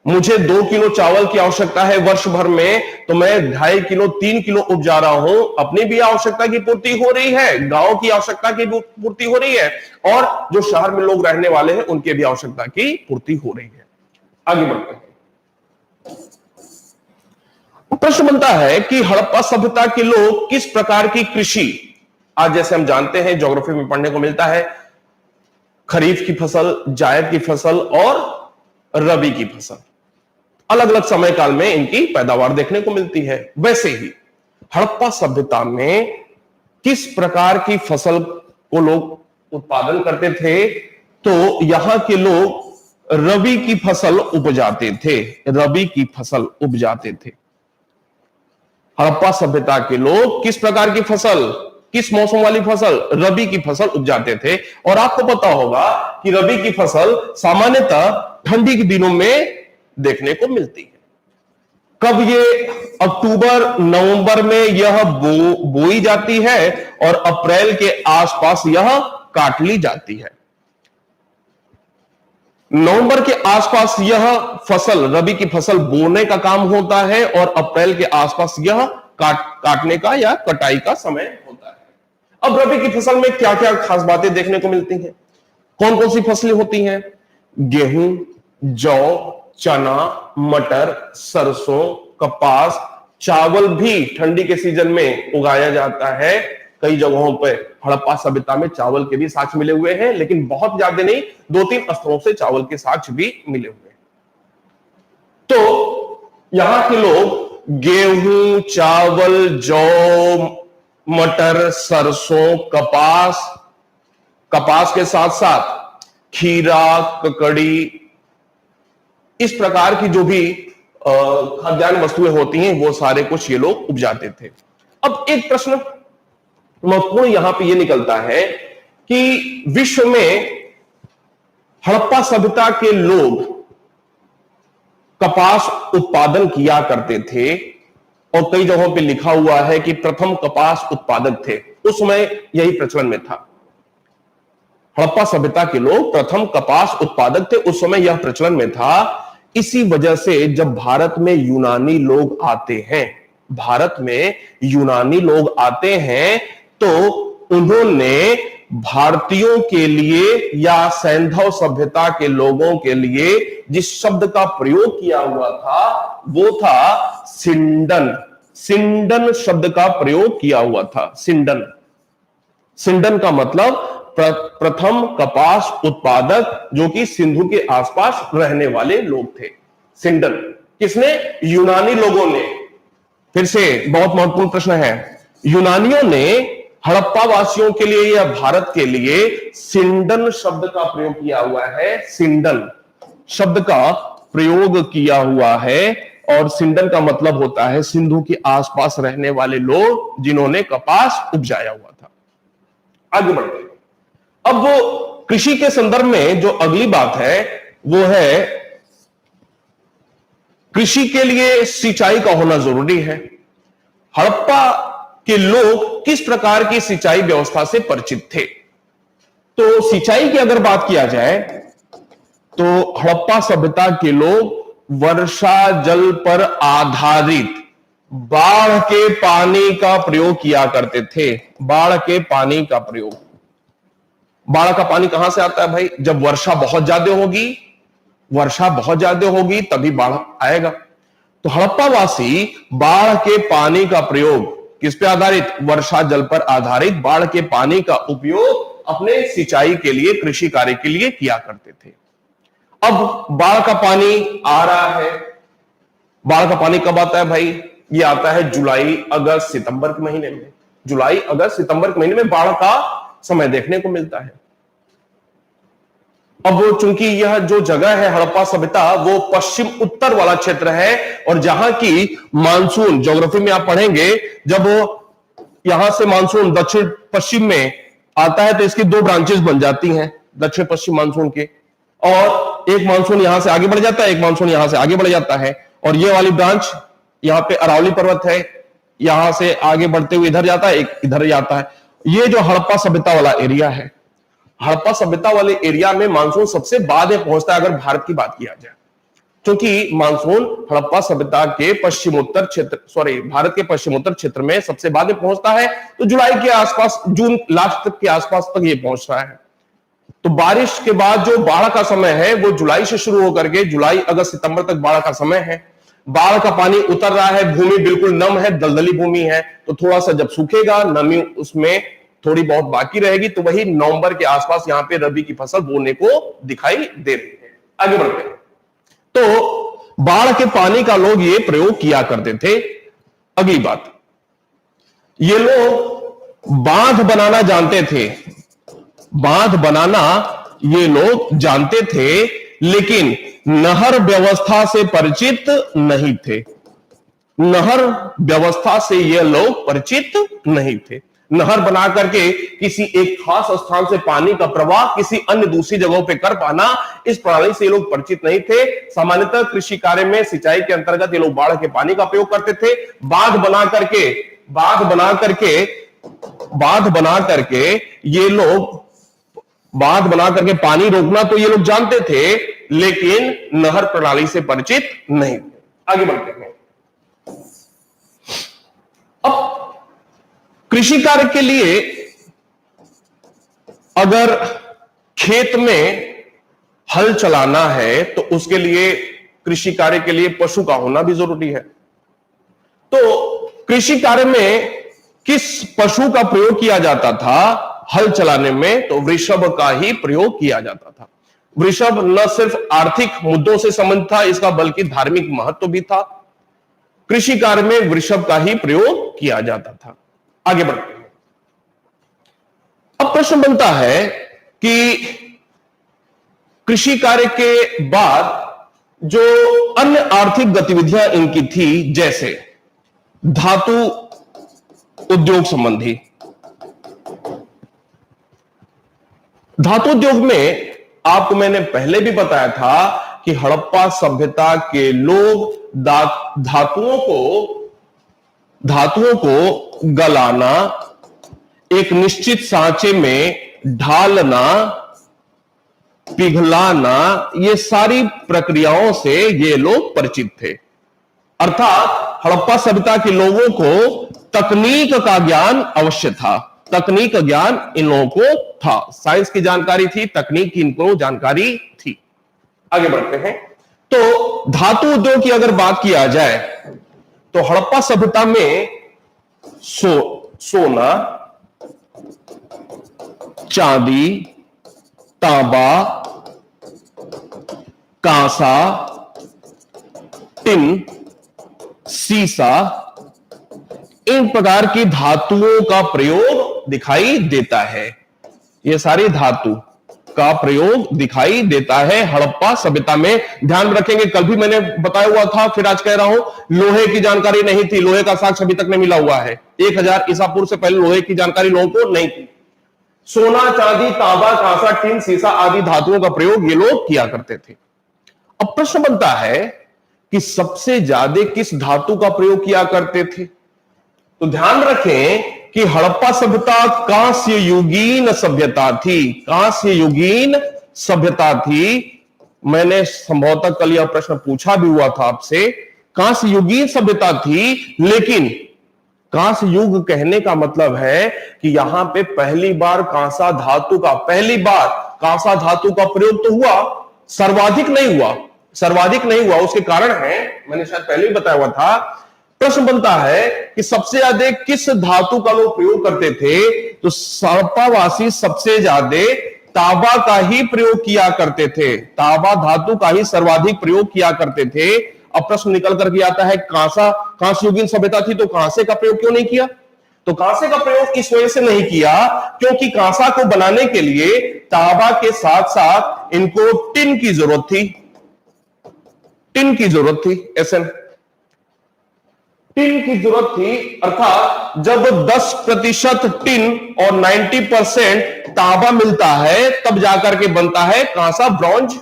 मुझे 2 किलो चावल की आवश्यकता है वर्ष भर में, तो मैं 2.5 किलो 3 किलो उपजा रहा हूं। अपनी भी आवश्यकता की पूर्ति हो रही है, गांव की आवश्यकता की पूर्ति हो रही है, और जो शहर में लोग रहने वाले हैं उनके भी आवश्यकता की पूर्ति हो रही है। आगे बढ़ते हैं। प्रश्न बनता है कि हड़प्पा सभ्यता के लोग किस प्रकार की कृषि, आज जैसे हम जानते हैं ज्योग्राफी में पढ़ने को मिलता है, खरीफ की फसल, जायद की फसल और रबी की फसल, अलग अलग समय काल में इनकी पैदावार देखने को मिलती है। वैसे ही हड़प्पा सभ्यता में किस प्रकार की फसल को लोग उत्पादन करते थे? तो यहां के लोग रबी की फसल उपजाते थे। रबी की फसल उपजाते थे। हड़प्पा सभ्यता के लोग किस प्रकार की फसल? किस मौसम वाली फसल? रबी की फसल उपजाते थे। और आपको पता होगा कि रबी की फसल सामान्यतः ठंडी के दिनों में देखने को मिलती है। कब ये? अक्टूबर नवंबर में यह बोई जाती है और अप्रैल के आसपास यह काट ली जाती है। नवंबर के आसपास यह फसल, रबी की फसल बोने का काम होता है और अप्रैल के आसपास यह काटने का या कटाई का समय होता है। अब रबी की फसल में क्या क्या खास बातें देखने को मिलती हैं? कौन कौन सी फसलें होती हैं? गेहूं, जौ, चना, मटर, सरसों, कपास, चावल भी ठंडी के सीजन में उगाया जाता है। कई जगहों पर हड़प्पा सभ्यता में चावल के भी साक्ष्य मिले हुए हैं, लेकिन बहुत ज्यादा नहीं, 2-3 स्थलों से चावल के साक्ष्य भी मिले हुए हैं। तो यहां के लोग गेहूं, चावल, जौ, मटर, सरसों, कपास के साथ साथ खीरा, ककड़ी, इस प्रकार की जो भी खाद्यान्न वस्तुएं होती हैं वो सारे कुछ ये लोग उपजाते थे। अब एक प्रश्न महत्वपूर्ण यहां पे ये निकलता है कि विश्व में हड़प्पा सभ्यता के लोग कपास उत्पादन किया करते थे और कई जगहों पे लिखा हुआ है कि प्रथम कपास उत्पादक थे। उस समय यही प्रचलन में था। हड़प्पा सभ्यता के लोग प्रथम कपास उत्पादक थे, उस समय यह प्रचलन में था। इसी वजह से जब भारत में यूनानी लोग आते हैं, भारत में यूनानी लोग आते हैं तो उन्होंने भारतीयों के लिए या सैंधव सभ्यता के लोगों के लिए जिस शब्द का प्रयोग किया हुआ था वो था सिंडन। सिंडन शब्द का प्रयोग किया हुआ था। सिंडन, सिंडन का मतलब प्रथम कपास उत्पादक, जो कि सिंधु के आसपास रहने वाले लोग थे। सिंडन किसने? यूनानी लोगों ने। फिर से बहुत महत्वपूर्ण प्रश्न है, यूनानियों ने हड़प्पा वासियों के लिए या भारत के लिए सिंडन शब्द का प्रयोग किया हुआ है। सिंडन शब्द का प्रयोग किया हुआ है और सिंडन का मतलब होता है सिंधु के आसपास रहने वाले लोग जिन्होंने कपास उपजाया हुआ था। आगे बढ़ते हैं। अब वो कृषि के संदर्भ में जो अगली बात है वो है कृषि के लिए सिंचाई का होना जरूरी है। हड़प्पा के लोग किस प्रकार की सिंचाई व्यवस्था से परिचित थे? तो सिंचाई की अगर बात किया जाए तो हड़प्पा सभ्यता के लोग वर्षा जल पर आधारित बाढ़ के पानी का प्रयोग किया करते थे। बाढ़ के पानी का प्रयोग। बाढ़ का पानी कहां से आता है भाई? जब वर्षा बहुत ज्यादा होगी, वर्षा बहुत ज्यादा होगी तभी बाढ़ आएगा। तो हड़प्पावासी बाढ़ के पानी का प्रयोग किस पे आधारित? वर्षा जल पर आधारित बाढ़ के पानी का उपयोग अपने सिंचाई के लिए, कृषि कार्य के लिए किया करते थे। अब बाढ़ का पानी आ रहा है। बाढ़ का पानी कब आता है भाई? ये आता है जुलाई, अगस्त, सितंबर के महीने में। जुलाई, अगस्त, सितंबर के महीने में बाढ़ का समय देखने को मिलता है। अब वो चूंकि यह जो जगह है हड़प्पा सभ्यता वो पश्चिम उत्तर वाला क्षेत्र है और जहां की मानसून, ज्योग्राफी में आप पढ़ेंगे, जब यहां से मानसून दक्षिण पश्चिम में आता है तो इसकी 2 ब्रांचेस बन जाती हैं दक्षिण पश्चिम मानसून के, और एक मानसून यहां से आगे बढ़ जाता है, एक मानसून यहां से आगे बढ़ जाता है। और ये वाली ब्रांच यहां पे अरावली पर्वत है, यहां से आगे बढ़ते हुए इधर जाता है, एक इधर जाता है। ये जो हड़प्पा सभ्यता वाला एरिया है, हड़प्पा सभ्यता वाले एरिया में मानसून सबसे बाद में पहुंचता है अगर भारत की बात किया जाए, क्योंकि मानसून हड़प्पा सभ्यता के पश्चिमोत्तर क्षेत्र, भारत के पश्चिमोत्तर क्षेत्र में सबसे बाद में पहुंचता है। तो जुलाई के आसपास, जून लास्ट तक के आसपास तक ये पहुंचता है। तो बारिश के बाद जो बाढ़ का समय है वो जुलाई से शुरू होकर के जुलाई, अगस्त, सितंबर तक बाढ़ का समय है। बाढ़ का पानी उतर रहा है, भूमि बिल्कुल नम है, दलदली भूमि है, तो थोड़ा सा जब सूखेगा, नमी उसमें थोड़ी बहुत बाकी रहेगी, तो वही नवंबर के आसपास यहां पे रबी की फसल बोने को दिखाई दे रही है। आगे बढ़ते हैं। तो बाढ़ के पानी का लोग ये प्रयोग किया करते थे। अगली बात, ये लोग बांध बनाना जानते थे। बांध बनाना ये लोग जानते थे, लेकिन नहर व्यवस्था से परिचित नहीं थे। नहर व्यवस्था से ये लोग परिचित नहीं थे। नहर बना करके किसी एक खास स्थान से पानी का प्रवाह किसी अन्य दूसरी जगहों पे कर पाना, इस प्रणाली से ये लोग परिचित नहीं थे। सामान्यतः कृषि कार्य में सिंचाई के अंतर्गत ये लोग बाढ़ के पानी का प्रयोग करते थे। बांध बना करके पानी रोकना तो ये लोग जानते थे, लेकिन नहर प्रणाली से परिचित नहीं थे। आगे बढ़ते हैं। अब कृषि कार्य के लिए अगर खेत में हल चलाना है तो उसके लिए कृषि कार्य के लिए पशु का होना भी जरूरी है। तो कृषि कार्य में किस पशु का प्रयोग किया जाता था हल चलाने में? तो वृषभ का ही प्रयोग किया जाता था। वृषभ न सिर्फ आर्थिक मुद्दों से संबंधित था इसका, बल्कि धार्मिक महत्व भी था। कृषि कार्य में वृषभ का ही प्रयोग किया जाता था। आगे बढ़ते हैं। अब प्रश्न बनता है कि कृषि कार्य के बाद जो अन्य आर्थिक गतिविधियां इनकी थी, जैसे धातु उद्योग संबंधी। धातु उद्योग में आपको मैंने पहले भी बताया था कि हड़प्पा सभ्यता के लोग धातुओं को गलाना, एक निश्चित सांचे में ढालना, पिघलाना, ये सारी प्रक्रियाओं से ये लोग परिचित थे। अर्थात हड़प्पा सभ्यता के लोगों को तकनीक का ज्ञान अवश्य था। तकनीक का ज्ञान इन लोगों को था। साइंस की जानकारी थी, तकनीक की इनको जानकारी थी। आगे बढ़ते हैं। तो धातु उद्योग की अगर बात किया जाए तो हड़प्पा सभ्यता में सोना, चांदी, तांबा, कांसा, टिन, सीसा, इन प्रकार की धातुओं का प्रयोग दिखाई देता है। यह सारी धातु का प्रयोग दिखाई देता है हड़प्पा सभ्यता में। ध्यान रखेंगे, कल भी मैंने बताया हुआ था, फिर आज कह रहा हूं, लोहे की जानकारी नहीं थी। लोहे का साक्ष्य अभी तक नहीं मिला हुआ है। 1000 ईसा पूर्व से पहले लोहे की जानकारी लोगों को नहीं थी। सोना, चांदी, तांबा, कांसा, टिन, सीसा आदि धातुओं का प्रयोग ये लोग किया करते थे। अब प्रश्न बनता है कि सबसे ज्यादा किस धातु का प्रयोग किया करते थे? तो ध्यान रखें कि हड़प्पा सभ्यता कांस्य युगीन सभ्यता थी। कांस्य युगीन सभ्यता थी। मैंने संभवतः कल यह प्रश्न पूछा भी हुआ था आपसे। कांस्य युगीन सभ्यता थी, लेकिन कांस्य युग कहने का मतलब है कि यहां पे पहली बार कांसा धातु का प्रयोग तो हुआ, सर्वाधिक नहीं हुआ। उसके कारण है, मैंने शायद पहले ही बताया हुआ था। प्रश्न बनता है कि सबसे ज्यादा किस धातु का लोग प्रयोग करते थे? तो हड़प्पावासी सबसे ज्यादा तांबा का ही प्रयोग किया करते थे। तांबा धातु का ही सर्वाधिक प्रयोग किया करते थे। अब प्रश्न निकल करके आता है, कांस्य युगीन सभ्यता थी तो कांसे का प्रयोग क्यों नहीं किया? तो कांसे का प्रयोग इस वजह से नहीं किया क्योंकि कांसा को बनाने के लिए तांबा के साथ साथ इनको टिन की जरूरत थी। एसएन टिन की जरूरत थी। अर्थात जब 10% टिन और 90% तांबा मिलता है तब जाकर के बनता है कांसा, ब्रॉन्ज।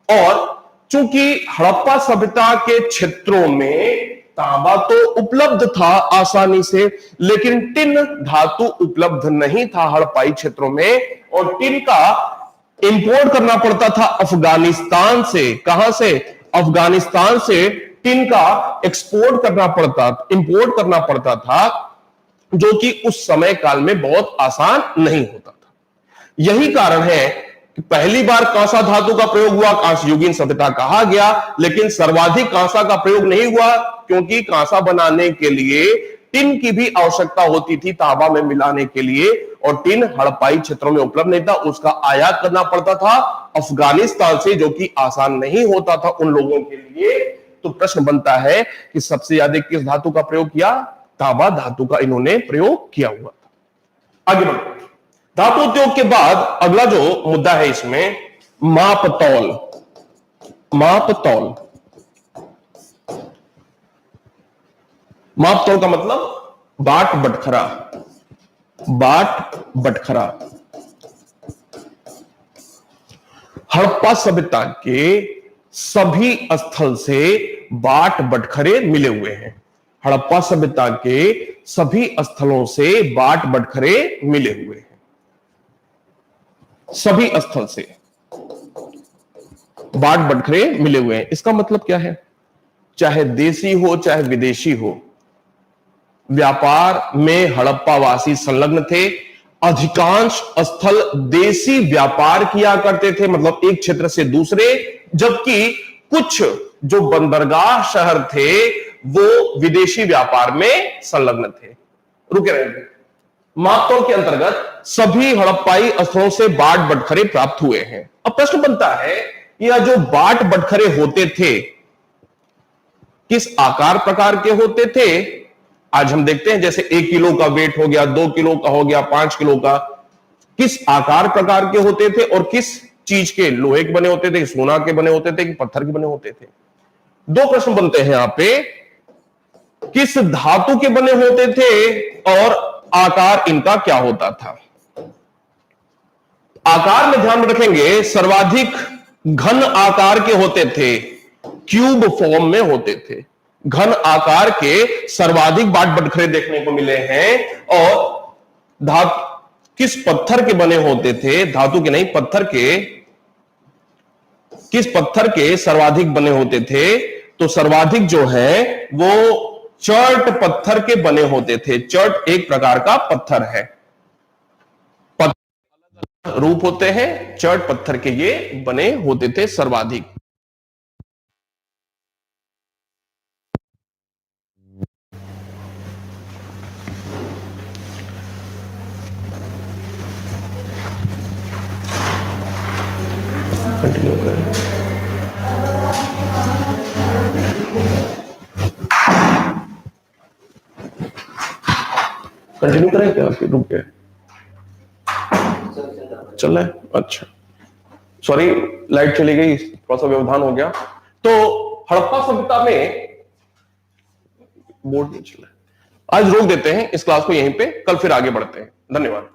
और चूंकि हड़प्पा सभ्यता के क्षेत्रों में तांबा तो उपलब्ध था आसानी से, लेकिन टिन धातु उपलब्ध नहीं था हड़प्पाई क्षेत्रों में, और टिन का इंपोर्ट करना पड़ता था अफगानिस्तान से। कहां से? अफगानिस्तान से टिन का इंपोर्ट करना पड़ता था, जो कि उस समय काल में बहुत आसान नहीं होता था। यही कारण है कि पहली बार कांसा धातु का प्रयोग हुआ, कांस्य युगीन सभ्यता कहा गया, लेकिन सर्वाधिक कांसा का प्रयोग नहीं हुआ क्योंकि कांसा बनाने के लिए टिन की भी आवश्यकता होती थी तांबा में मिलाने के लिए, और टिन हड़प्पाई क्षेत्रों में उपलब्ध नहीं था। उसका आयात करना पड़ता था अफगानिस्तान से, जो कि आसान नहीं होता था उन लोगों के लिए। तो प्रश्न बनता है कि सबसे ज्यादा किस धातु का प्रयोग किया? तांबा धातु का इन्होंने प्रयोग किया हुआ था। आगे बढ़ते हैं। धातु उद्योग के बाद अगला जो मुद्दा है इसमें, मापतौल। मापतौल का मतलब बाट बटखरा। बाट बटखरा। हड़प्पा सभ्यता के सभी स्थल से बाट बटखरे मिले हुए हैं। हड़प्पा सभ्यता के सभी स्थलों से बाट बटखरे मिले हुए हैं। सभी स्थल से बाट बटखरे मिले हुए हैं, इसका मतलब क्या है? चाहे देसी हो चाहे विदेशी हो, व्यापार में हड़प्पावासी संलग्न थे। अधिकांश स्थल देसी व्यापार किया करते थे, मतलब एक क्षेत्र से दूसरे, जबकि कुछ जो बंदरगाह शहर थे वो विदेशी व्यापार में संलग्न थे। रुके रहेंगे। मापतौल के अंतर्गत सभी हड़प्पाई स्थलों से बाट बटखरे प्राप्त हुए हैं। अब प्रश्न बनता है, यह जो बाट बटखरे होते थे किस आकार प्रकार के होते थे? आज हम देखते हैं जैसे 1 किलो का वेट हो गया, 2 किलो का हो गया, 5 किलो का, किस आकार प्रकार के होते थे और किस चीज के? लोहे के बने होते थे, सोना के बने होते थे कि पत्थर के बने होते थे? दो प्रश्न बनते हैं यहां पे, किस धातु के बने होते थे और आकार इनका क्या होता था? आकार में ध्यान रखेंगे, सर्वाधिक घन आकार के होते थे, क्यूब फॉर्म में होते थे। घन आकार के सर्वाधिक बाट बटखरे देखने को मिले हैं। और धातु किस पत्थर के बने होते थे? धातु के नहीं, पत्थर के। किस पत्थर के सर्वाधिक बने होते थे? तो सर्वाधिक जो है वो चर्ट पत्थर के बने होते थे। चर्ट एक प्रकार का पत्थर है, पत्थर रूप होते हैं, चर्ट पत्थर के ये बने होते थे सर्वाधिक। कंटिन्यू करें। कंटिन्यू करें क्या? रुक गए? चल रहा है? अच्छा, सॉरी, लाइट चली गई, थोड़ा सा व्यवधान हो गया। तो हड़प्पा सभ्यता में बोर्ड नहीं चला, आज रोक देते हैं इस क्लास को यहीं पे, कल फिर आगे बढ़ते हैं। धन्यवाद।